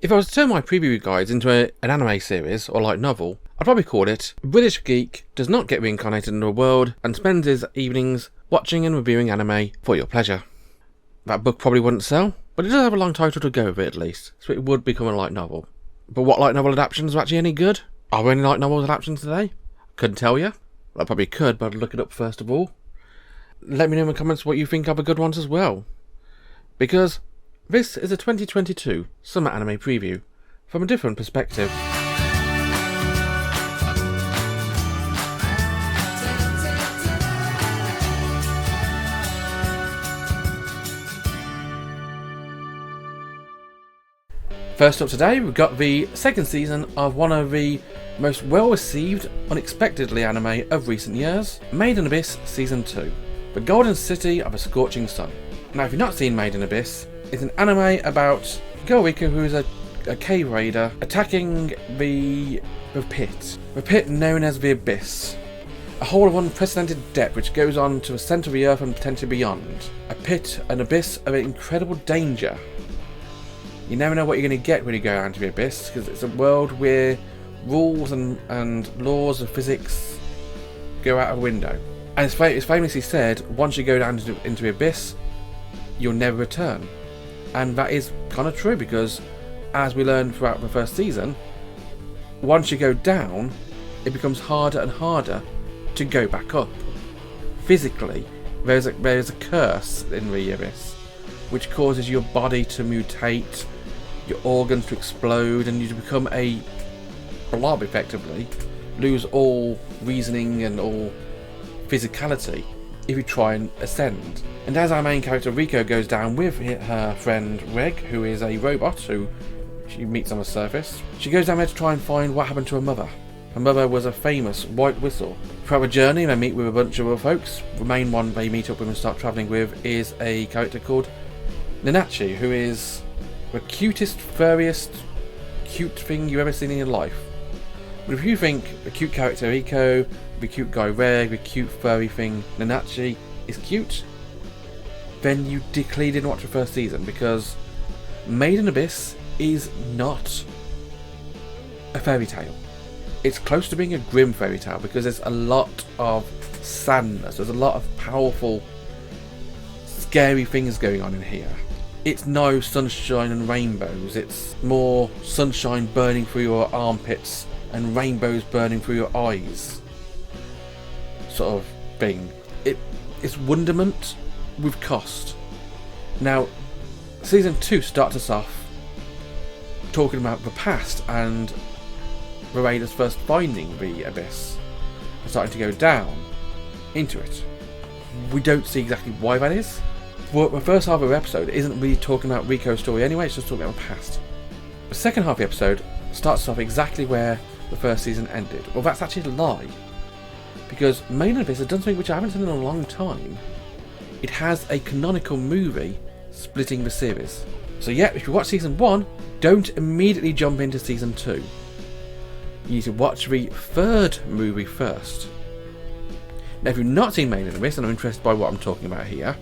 If I was to turn my preview guides into an anime series or light novel, I'd probably call it A British Geek Does Not Get Reincarnated into a World and Spends His Evenings Watching and Reviewing Anime for Your Pleasure. That book probably wouldn't sell, but it does have a long title to go with it at least, so it would become a light novel. But what light novel adaptations are actually any good? Are there any light novel adaptations today? Couldn't tell you. I probably could, but I'd look it up first of all. Let me know in the comments what you think are the good ones as well. Because this is a 2022 summer anime preview from a different perspective. First up today, we've got the second season of one of the most well-received, unexpectedly anime of recent years, Made in Abyss Season 2, The Golden City of a Scorching Sun. Now, if you've not seen Made in Abyss, it's an anime about a girl Rika who is a cave raider attacking the pit known as the Abyss. A hole of unprecedented depth which goes on to the centre of the earth and potentially beyond. A pit, an abyss of incredible danger. You never know what you're going to get when you go down to the Abyss, because it's a world where rules and laws of physics go out of the window. And it's famously said, once you go down into the Abyss, you'll never return. And that is kind of true, because as we learned throughout the first season, once you go down, it becomes harder and harder to go back up. Physically, there's a curse in the Abyss, which causes your body to mutate, your organs to explode, and you to become a blob effectively, lose all reasoning and all physicality if you try and ascend. And as our main character Riko goes down with her friend Reg, who is a robot who she meets on the surface, she goes down there to try and find what happened to her mother. Her mother was a famous white whistle. Throughout the journey they meet with a bunch of other folks. The main one they meet up with and start travelling with is a character called Nanachi, who is the cutest, furriest, cute thing you've ever seen in your life. But if you think the cute character Riko, the cute guy Reg, the cute furry thing Nanachi is cute, then you clearly didn't watch the first season, because Made in Abyss is not a fairy tale. It's close to being a grim fairy tale, because there's a lot of sadness, there's a lot of powerful, scary things going on in here. It's no sunshine and rainbows, it's more sunshine burning through your armpits and rainbows burning through your eyes sort of thing. It's wonderment with cost. Now, Season 2 starts us off talking about the past and the raiders first finding the Abyss and starting to go down into it. We don't see exactly why that is. Well, the first half of the episode isn't really talking about Riko's story anyway, it's just talking about the past. The second half of the episode starts off exactly where the first season ended. Well, that's actually a lie, because Made in Abyss has done something which I haven't seen in a long time. It has a canonical movie splitting the series. So yeah, if you watch Season 1, don't immediately jump into Season 2. You need to watch the third movie first. Now, if you've not seen Made in Abyss and are interested by what I'm talking about here,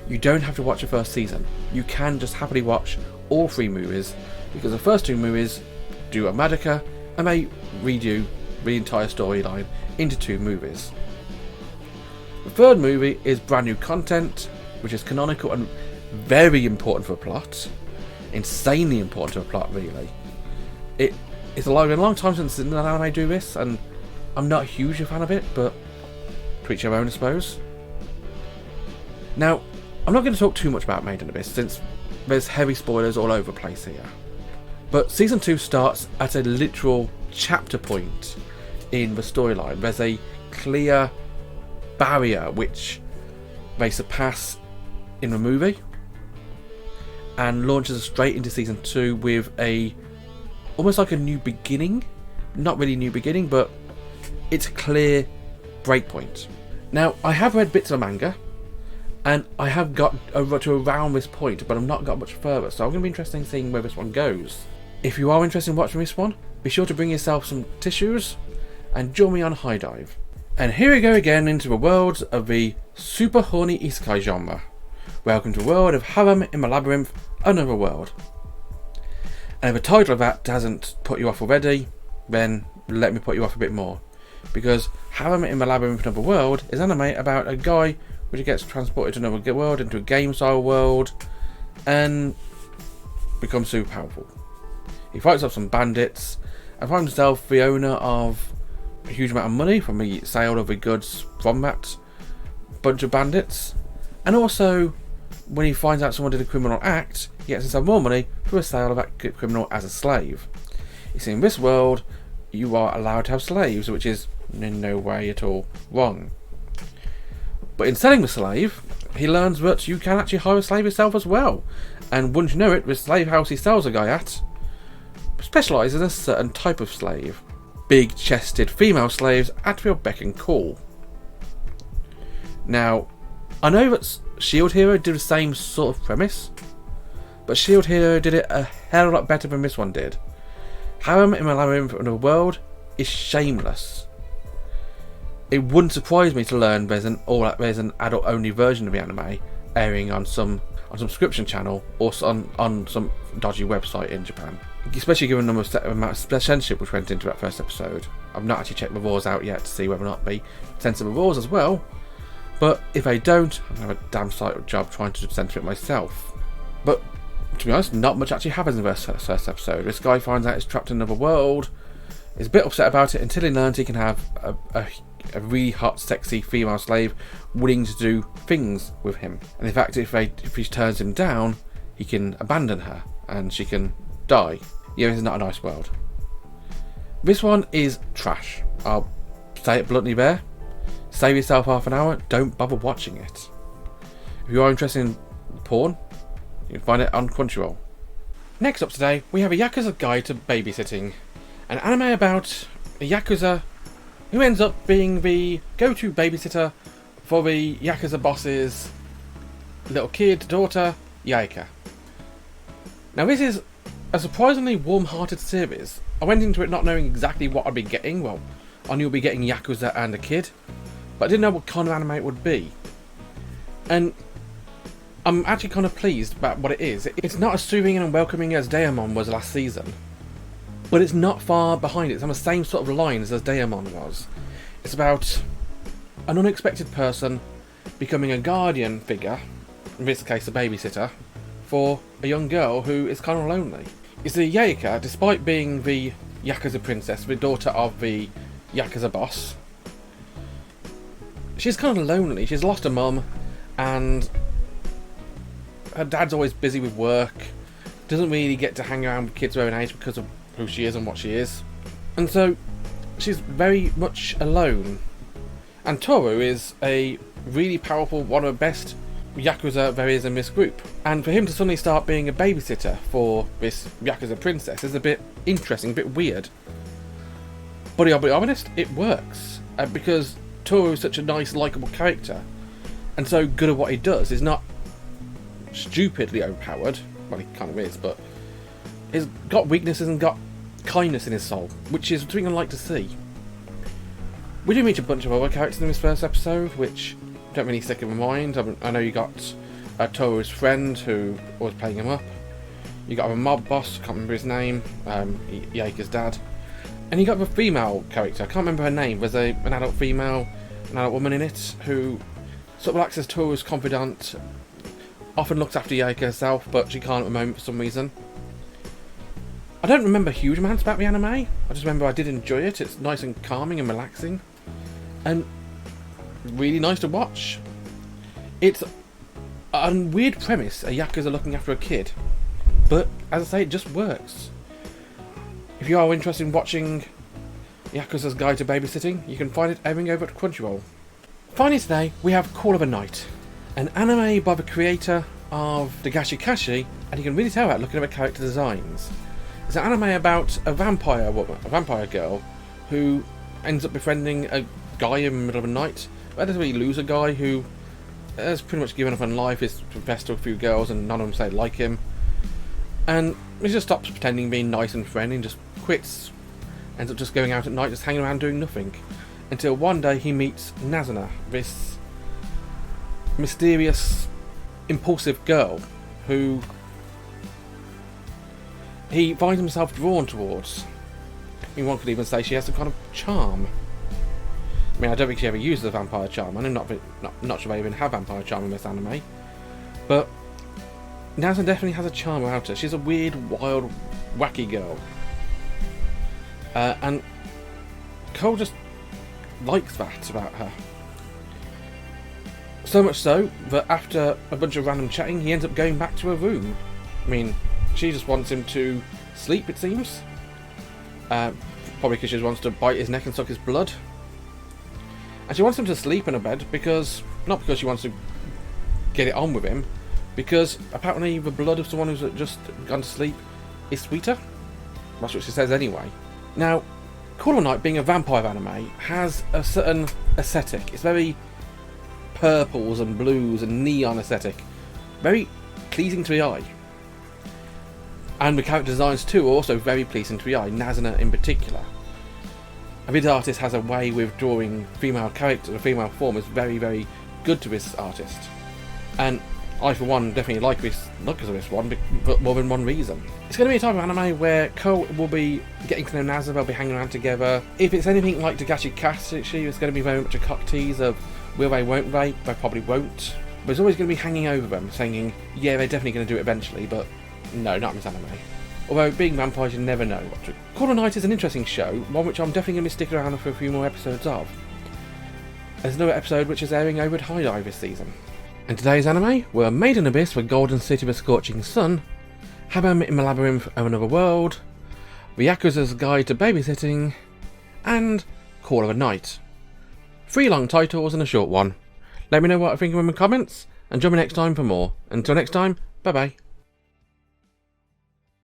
you don't have to watch the first season. You can just happily watch all three movies, because the first two movies do a Madoka and they redo the entire storyline into two movies. The third movie is brand new content, which is canonical and very important for the plot. Insanely important to the plot, really. It's a long time since an anime do this, and I'm not a huge fan of it, but to each their own, I suppose. Now, I'm not going to talk too much about Made in Abyss, since there's heavy spoilers all over the place here. But Season 2 starts at a literal chapter point in the storyline. There's a clear barrier which they surpass in the movie, and launches us straight into Season 2 with almost like a new beginning. Not really new beginning, but it's a clear breakpoint. Now, I have read bits of the manga, and I have got to around this point, but I've not got much further, so I'm going to be interested in seeing where this one goes. If you are interested in watching this one, be sure to bring yourself some tissues and join me on High Dive. And here we go again into the world of the super horny isekai genre. Welcome to the world of Harem in the Labyrinth, another world. And if the title of that hasn't put you off already, then let me put you off a bit more. Because Harem in the Labyrinth of Another World is anime about a guy which gets transported to another world, into a game-style world, and becomes super powerful. He fights off some bandits and finds himself the owner of a huge amount of money from the sale of the goods from that bunch of bandits. And also, when he finds out someone did a criminal act, he gets himself more money for the sale of that criminal as a slave. You see, in this world, you are allowed to have slaves, which is in no way at all wrong. But in selling the slave, he learns that you can actually hire a slave yourself as well. And wouldn't you know it, the slave house he sells a guy at specialises in a certain type of slave. Big-chested female slaves at your beck and call. Now, I know that Shield Hero did the same sort of premise, but Shield Hero did it a hell of a lot better than this one did. Harem in the Labyrinth of Another World is shameless. It wouldn't surprise me to learn there's an adult-only version of the anime airing on some subscription channel or on some dodgy website in Japan. Especially given the amount of censorship which went into that first episode. I've not actually checked the rules out yet to see whether or not they censor the rules as well. But if they don't, I'm going to have a damn sight of job trying to censor it myself. But to be honest, not much actually happens in the first episode. This guy finds out he's trapped in another world, is a bit upset about it until he learns he can have a really hot, sexy female slave willing to do things with him. And in fact, if he turns him down, he can abandon her and she can die. Yeah, this is not a nice world. This one is trash. I'll say it bluntly there. Save yourself half an hour, don't bother watching it. If you are interested in porn, you can find it on Crunchyroll. Next up today, we have a Yakuza Guide to Babysitting, an anime about a Yakuza who ends up being the go-to babysitter for the Yakuza boss's little kid, daughter, Yaika. Now this is a surprisingly warm-hearted series. I went into it not knowing exactly what I'd be getting. Well, I knew I'd be getting Yakuza and a kid, but I didn't know what kind of anime it would be. And I'm actually kind of pleased about what it is. It's not as soothing and welcoming as Daemon was last season, but it's not far behind it. It's on the same sort of lines as Daemon was. It's about an unexpected person becoming a guardian figure, in this case a babysitter, for a young girl who is kind of lonely. You see, Yaika, despite being the Yakuza princess, the daughter of the Yakuza boss, she's kind of lonely. She's lost her mum, and her dad's always busy with work, doesn't really get to hang around with kids her own age because of who she is and what she is. And so she's very much alone. And Toru is a really powerful, one of the best Yakuza there is in this group. And for him to suddenly start being a babysitter for this Yakuza princess is a bit interesting, a bit weird. But I'll be honest, it works. Because Toru is such a nice, likeable character, and so good at what he does. He's not stupidly overpowered. Well, he kind of is, but he's got weaknesses and got kindness in his soul, which is something I like to see. We do meet a bunch of other characters in this first episode, which don't really stick in my mind. I know you got Toru's friend who was playing him up. You got a mob boss, can't remember his name, Yaika's dad. And you got the female character, I can't remember her name. There's an adult female, an adult woman in it, who sort of acts as Toru's confidant, often looks after Yaika herself, but she can't at the moment for some reason. I don't remember huge amounts about the anime. I just remember I did enjoy it. It's nice and calming and relaxing, and really nice to watch. It's a weird premise, a Yakuza looking after a kid, but as I say, it just works. If you are interested in watching Yakuza's Guide to Babysitting, you can find it airing over at Crunchyroll. Finally today, we have Call of a Night, an anime by the creator of Dagashi Kashi, and you can really tell that looking at the character designs. It's an anime about a vampire woman, a vampire girl, who ends up befriending a guy in the middle of the night. Relatively loser guy who has pretty much given up on life, is confessed to a few girls and none of them say like him. And he just stops pretending being nice and friendly and just quits. Ends up just going out at night, just hanging around doing nothing. Until one day he meets Nazuna, this mysterious, impulsive girl who he finds himself drawn towards. I mean, one could even say she has some kind of charm. I mean, I don't think she ever uses a vampire charm. I'm not sure they even have vampire charm in this anime. But Naza definitely has a charm about her. She's a weird, wild, wacky girl. And Cole just likes that about her. So much so that after a bunch of random chatting, he ends up going back to her room. I mean, she just wants him to sleep, it seems. Probably because she just wants to bite his neck and suck his blood. And she wants him to sleep in a bed because, not because she wants to get it on with him, because apparently the blood of someone who's just gone to sleep is sweeter. That's what she says anyway. Now, Call of Night, being a vampire anime, has a certain aesthetic. It's very purples and blues and neon aesthetic. Very pleasing to the eye. And the character designs too are also very pleasing to the eye, Nazuna in particular. A vid artist has a way with drawing female characters, the female form is very, very good to this artist. And I, for one, definitely like this look of this one, but more than one reason. It's going to be a type of anime where Cole will be getting to know Naza, they'll be hanging around together. If it's anything like Dagashi Katsushi, it's going to be very much a cock tease of will they, won't they? They probably won't. But it's always going to be hanging over them, saying, yeah, they're definitely going to do it eventually, but no, not in this anime. Although, being vampires, you never know what to... Call of Night is an interesting show, one which I'm definitely going to be sticking around for a few more episodes of. There's another episode which is airing over at High Dive this season. And today's anime were Made in Abyss for Golden City of a Scorching Sun, Harem in the Labyrinth of Another World, The Yakuza's Guide to Babysitting, and Call of a Night. 3 long titles and a short one. Let me know what I think of them in the comments, and join me next time for more. Until next time, bye bye.